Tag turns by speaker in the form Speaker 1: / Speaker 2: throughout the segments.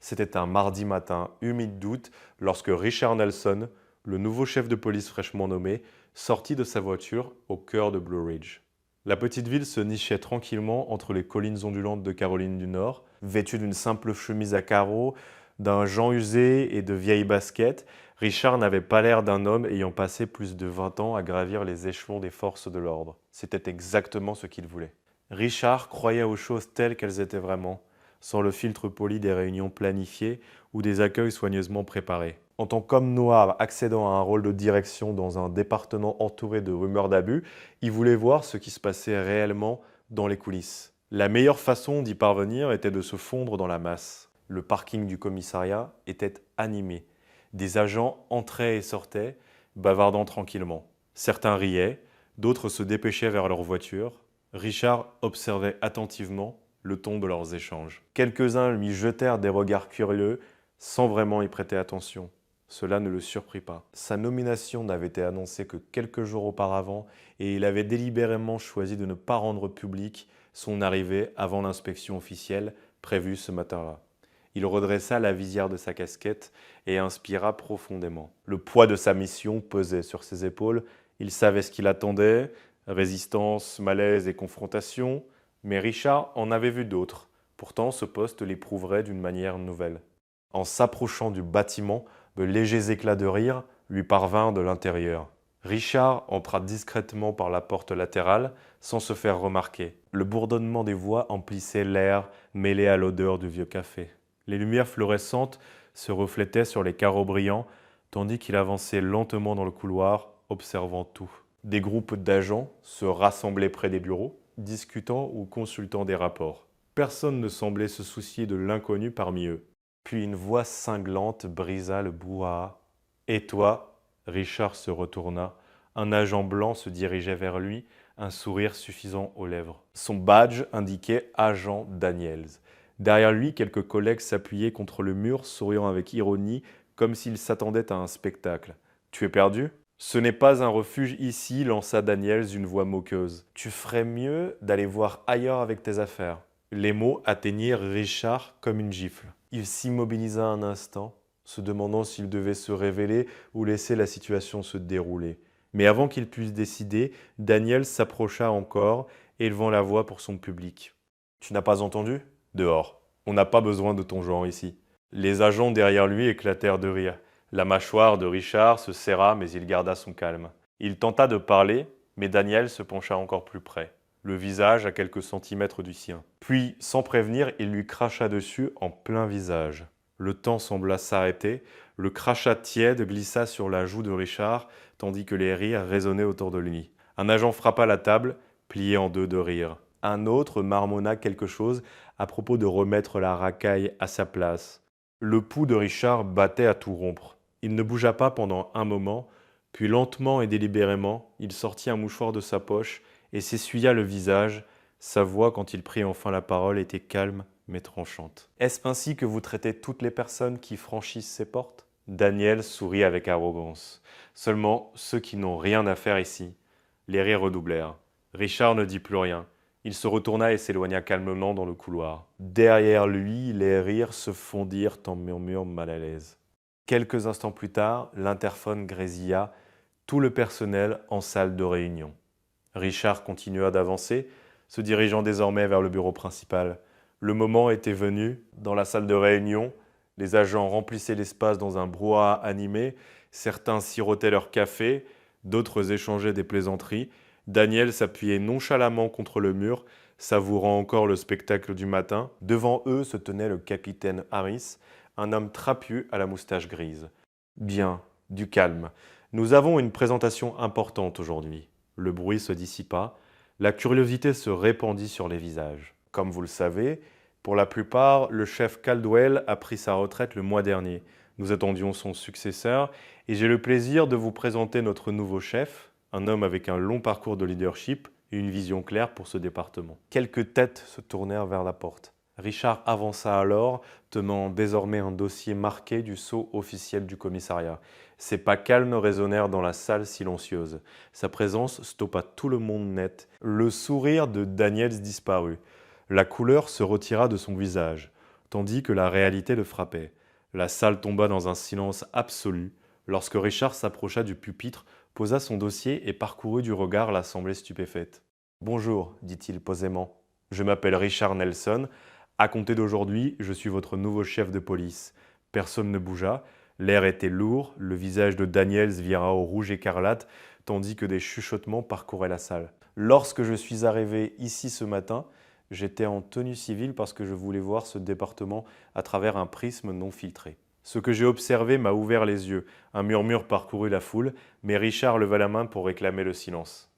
Speaker 1: C'était un mardi matin humide d'août lorsque Richard Nelson, le nouveau chef de police fraîchement nommé, sortit de sa voiture au cœur de Blue Ridge. La petite ville se nichait tranquillement entre les collines ondulantes de Caroline du Nord, vêtue d'une simple chemise à carreaux, d'un jean usé et de vieilles baskets. Richard n'avait pas l'air d'un homme ayant passé plus de 20 ans à gravir les échelons des forces de l'ordre. C'était exactement ce qu'il voulait. Richard croyait aux choses telles qu'elles étaient vraiment, sans le filtre poli des réunions planifiées ou des accueils soigneusement préparés. En tant qu'homme noir accédant à un rôle de direction dans un département entouré de rumeurs d'abus, il voulait voir ce qui se passait réellement dans les coulisses. La meilleure façon d'y parvenir était de se fondre dans la masse. Le parking du commissariat était animé. Des agents entraient et sortaient, bavardant tranquillement. Certains riaient, d'autres se dépêchaient vers leur voiture. Richard observait attentivement le ton de leurs échanges. Quelques-uns lui jetèrent des regards curieux, sans vraiment y prêter attention. Cela ne le surprit pas. Sa nomination n'avait été annoncée que quelques jours auparavant et il avait délibérément choisi de ne pas rendre publique son arrivée avant l'inspection officielle prévue ce matin-là. Il redressa la visière de sa casquette et inspira profondément. Le poids de sa mission pesait sur ses épaules. Il savait ce qu'il attendait, résistance, malaise et confrontation, mais Richard en avait vu d'autres. Pourtant, ce poste l'éprouverait d'une manière nouvelle. En s'approchant du bâtiment, de légers éclats de rire lui parvinrent de l'intérieur. Richard entra discrètement par la porte latérale sans se faire remarquer. Le bourdonnement des voix emplissait l'air mêlé à l'odeur du vieux café. Les lumières fluorescentes se reflétaient sur les carreaux brillants tandis qu'il avançait lentement dans le couloir, observant tout. Des groupes d'agents se rassemblaient près des bureaux, discutant ou consultant des rapports. Personne ne semblait se soucier de l'inconnu parmi eux. Puis une voix cinglante brisa le brouhaha. « Et toi ?» Richard se retourna. Un agent blanc se dirigeait vers lui, un sourire suffisant aux lèvres. Son badge indiquait « Agent Daniels ». Derrière lui, quelques collègues s'appuyaient contre le mur, souriant avec ironie, comme s'ils s'attendaient à un spectacle. « Tu es perdu ?» « Ce n'est pas un refuge ici, lança Daniels d'une voix moqueuse. Tu ferais mieux d'aller voir ailleurs avec tes affaires. Les mots atteignirent Richard comme une gifle. Il s'immobilisa un instant, se demandant s'il devait se révéler ou laisser la situation se dérouler. Mais avant qu'il puisse décider, Daniels s'approcha encore, élevant la voix pour son public. « Tu n'as pas entendu ? Dehors. On n'a pas besoin de ton genre ici. » Les agents derrière lui éclatèrent de rire. La mâchoire de Richard se serra, mais il garda son calme. Il tenta de parler, mais Daniel se pencha encore plus près, le visage à quelques centimètres du sien. Puis, sans prévenir, il lui cracha dessus en plein visage. Le temps sembla s'arrêter, le crachat tiède glissa sur la joue de Richard, tandis que les rires résonnaient autour de lui. Un agent frappa la table, pliée en deux de rire. Un autre marmonna quelque chose à propos de remettre la racaille à sa place. Le pouls de Richard battait à tout rompre. Il ne bougea pas pendant un moment, puis lentement et délibérément, il sortit un mouchoir de sa poche et s'essuya le visage. Sa voix, quand il prit enfin la parole, était calme mais tranchante. « Est-ce ainsi que vous traitez toutes les personnes qui franchissent ces portes ?» Daniel sourit avec arrogance. « Seulement ceux qui n'ont rien à faire ici. » Les rires redoublèrent. Richard ne dit plus rien. Il se retourna et s'éloigna calmement dans le couloir. Derrière lui, les rires se fondirent en murmures mal à l'aise. Quelques instants plus tard, l'interphone grésilla, tout le personnel en salle de réunion. Richard continua d'avancer, se dirigeant désormais vers le bureau principal. Le moment était venu. Dans la salle de réunion, les agents remplissaient l'espace dans un brouhaha animé. Certains sirotaient leur café, d'autres échangeaient des plaisanteries. Daniel s'appuyait nonchalamment contre le mur, savourant encore le spectacle du matin. Devant eux se tenait le capitaine Harris, un homme trapu à la moustache grise. « Bien, du calme. Nous avons une présentation importante aujourd'hui. » Le bruit se dissipa. La curiosité se répandit sur les visages. Comme vous le savez, pour la plupart, le chef Caldwell a pris sa retraite le mois dernier. Nous attendions son successeur et j'ai le plaisir de vous présenter notre nouveau chef, un homme avec un long parcours de leadership et une vision claire pour ce département. Quelques têtes se tournèrent vers la porte. Richard avança alors, tenant désormais un dossier marqué du sceau officiel du commissariat. Ses pas calmes résonnèrent dans la salle silencieuse. Sa présence stoppa tout le monde net. Le sourire de Daniels disparut. La couleur se retira de son visage. tandis que la réalité le frappait. La salle tomba dans un silence absolu lorsque Richard s'approcha du pupitre, posa son dossier et parcourut du regard l'assemblée stupéfaite. « Bonjour, dit-il posément. Je m'appelle Richard Nelson. À compter d'aujourd'hui, je suis votre nouveau chef de police. » Personne ne bougea. L'air était lourd, le visage de Daniels vira au rouge écarlate, tandis que des chuchotements parcouraient la salle. Lorsque je suis arrivé ici ce matin, j'étais en tenue civile parce que je voulais voir ce département à travers un prisme non filtré. Ce que j'ai observé m'a ouvert les yeux. Un murmure parcourut la foule, mais Richard leva la main pour réclamer le silence.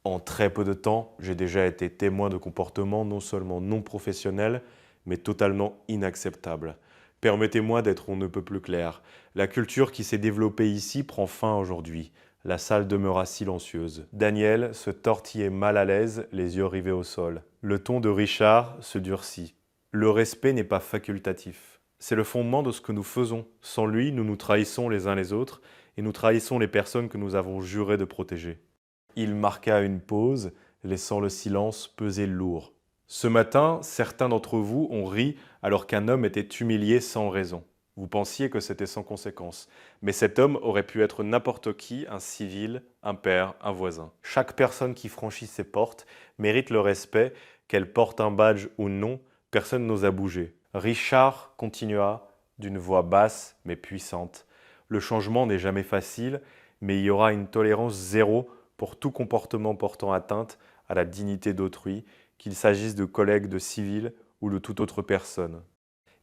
Speaker 1: En très peu de temps, j'ai déjà été témoin de comportements non seulement non professionnels, mais totalement inacceptables. Permettez-moi d'être on ne peut plus clair. La culture qui s'est développée ici prend fin aujourd'hui. La salle demeura silencieuse. Daniel se tortillait mal à l'aise, les yeux rivés au sol. Le ton de Richard se durcit. Le respect n'est pas facultatif. C'est le fondement de ce que nous faisons. Sans lui, nous nous trahissons les uns les autres et nous trahissons les personnes que nous avons juré de protéger. Il marqua une pause, laissant le silence peser lourd. Ce matin, certains d'entre vous ont ri alors qu'un homme était humilié sans raison. Vous pensiez que c'était sans conséquence. Mais cet homme aurait pu être n'importe qui, un civil, un père, un voisin. Chaque personne qui franchit ces portes mérite le respect, qu'elle porte un badge ou non, personne n'osa bouger. Richard continua d'une voix basse mais puissante. Le changement n'est jamais facile, mais il y aura une tolérance zéro pour tout comportement portant atteinte à la dignité d'autrui, qu'il s'agisse de collègues, de civils ou de toute autre personne.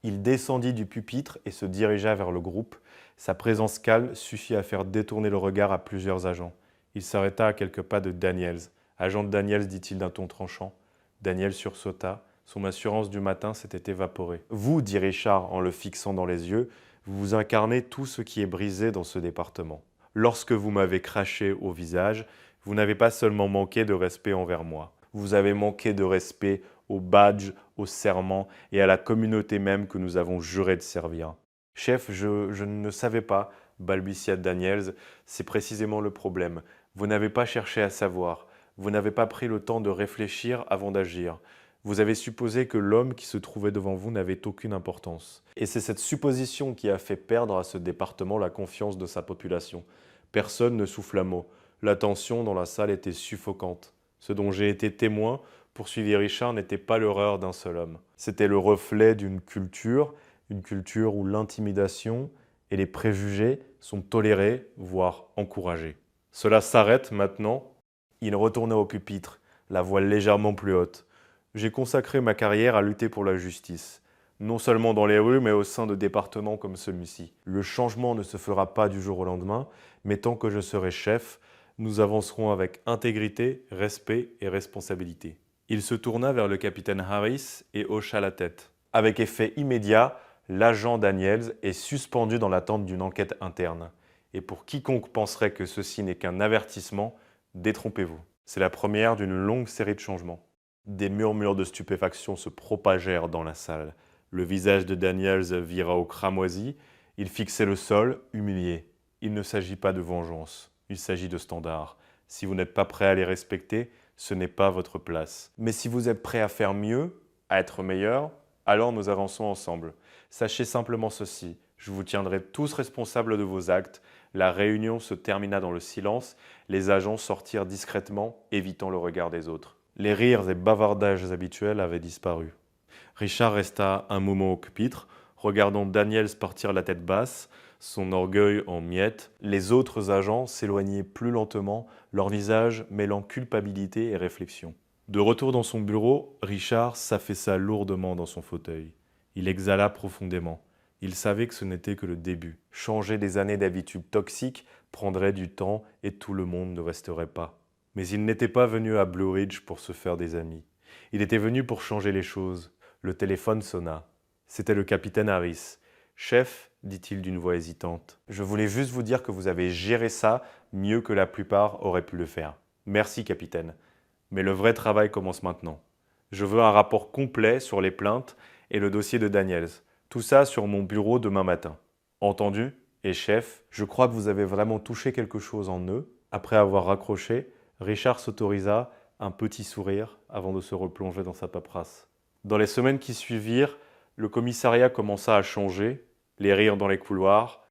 Speaker 1: Il descendit du pupitre et se dirigea vers le groupe. Sa présence calme suffit à faire détourner le regard à plusieurs agents. Il s'arrêta à quelques pas de Daniels. « Agent Daniels, dit-il d'un ton tranchant. » Daniels sursauta. Son assurance du matin s'était évaporée. « Vous, dit Richard en le fixant dans les yeux, vous incarnez tout ce qui est brisé dans ce département. Lorsque vous m'avez craché au visage, vous n'avez pas seulement manqué de respect envers moi. Vous avez manqué de respect au badge, au serment et à la communauté même que nous avons juré de servir. »« Chef, je ne savais pas, balbutia Daniels, c'est précisément le problème. Vous n'avez pas cherché à savoir. Vous n'avez pas pris le temps de réfléchir avant d'agir. Vous avez supposé que l'homme qui se trouvait devant vous n'avait aucune importance. Et c'est cette supposition qui a fait perdre à ce département la confiance de sa population. Personne ne souffla mot. La tension dans la salle était suffocante. Ce dont j'ai été témoin, poursuivit Richard, n'était pas l'horreur d'un seul homme. C'était le reflet d'une culture, une culture où l'intimidation et les préjugés sont tolérés, voire encouragés. Cela s'arrête maintenant. Il retourna au pupitre, la voix légèrement plus haute. J'ai consacré ma carrière à lutter pour la justice, non seulement dans les rues, mais au sein de départements comme celui-ci. Le changement ne se fera pas du jour au lendemain, mais tant que je serai chef, nous avancerons avec intégrité, respect et responsabilité. Il se tourna vers le capitaine Harris et hocha la tête. Avec effet immédiat, l'agent Daniels est suspendu dans l'attente d'une enquête interne. Et pour quiconque penserait que ceci n'est qu'un avertissement, détrompez-vous. C'est la première d'une longue série de changements. Des murmures de stupéfaction se propagèrent dans la salle. Le visage de Daniels vira au cramoisi. Il fixait le sol, humilié. Il ne s'agit pas de vengeance. Il s'agit de standards. Si vous n'êtes pas prêt à les respecter, ce n'est pas votre place. Mais si vous êtes prêt à faire mieux, à être meilleur, alors nous avançons ensemble. Sachez simplement ceci, je vous tiendrai tous responsables de vos actes. La réunion se termina dans le silence. Les agents sortirent discrètement, évitant le regard des autres. Les rires et bavardages habituels avaient disparu. Richard resta un moment au pupitre, regardant Daniels partir la tête basse, son orgueil en miettes. Les autres agents s'éloignaient plus lentement, leur visage mêlant culpabilité et réflexion. De retour dans son bureau, Richard s'affaissa lourdement dans son fauteuil. Il exhala profondément. Il savait que ce n'était que le début. Changer des années d'habitudes toxiques prendrait du temps et tout le monde ne resterait pas. Mais il n'était pas venu à Blue Ridge pour se faire des amis. Il était venu pour changer les choses. Le téléphone sonna. C'était le capitaine Harris. « Chef, dit-il d'une voix hésitante, je voulais juste vous dire que vous avez géré ça mieux que la plupart auraient pu le faire. Merci, capitaine. Mais le vrai travail commence maintenant. Je veux un rapport complet sur les plaintes et le dossier de Daniels. Tout ça sur mon bureau demain matin. Entendu ? Et chef, je crois que vous avez vraiment touché quelque chose en eux. » Après avoir raccroché, Richard s'autorisa un petit sourire avant de se replonger dans sa paperasse. Dans les semaines qui suivirent, Le commissariat commença à changer, les rires dans les couloirs,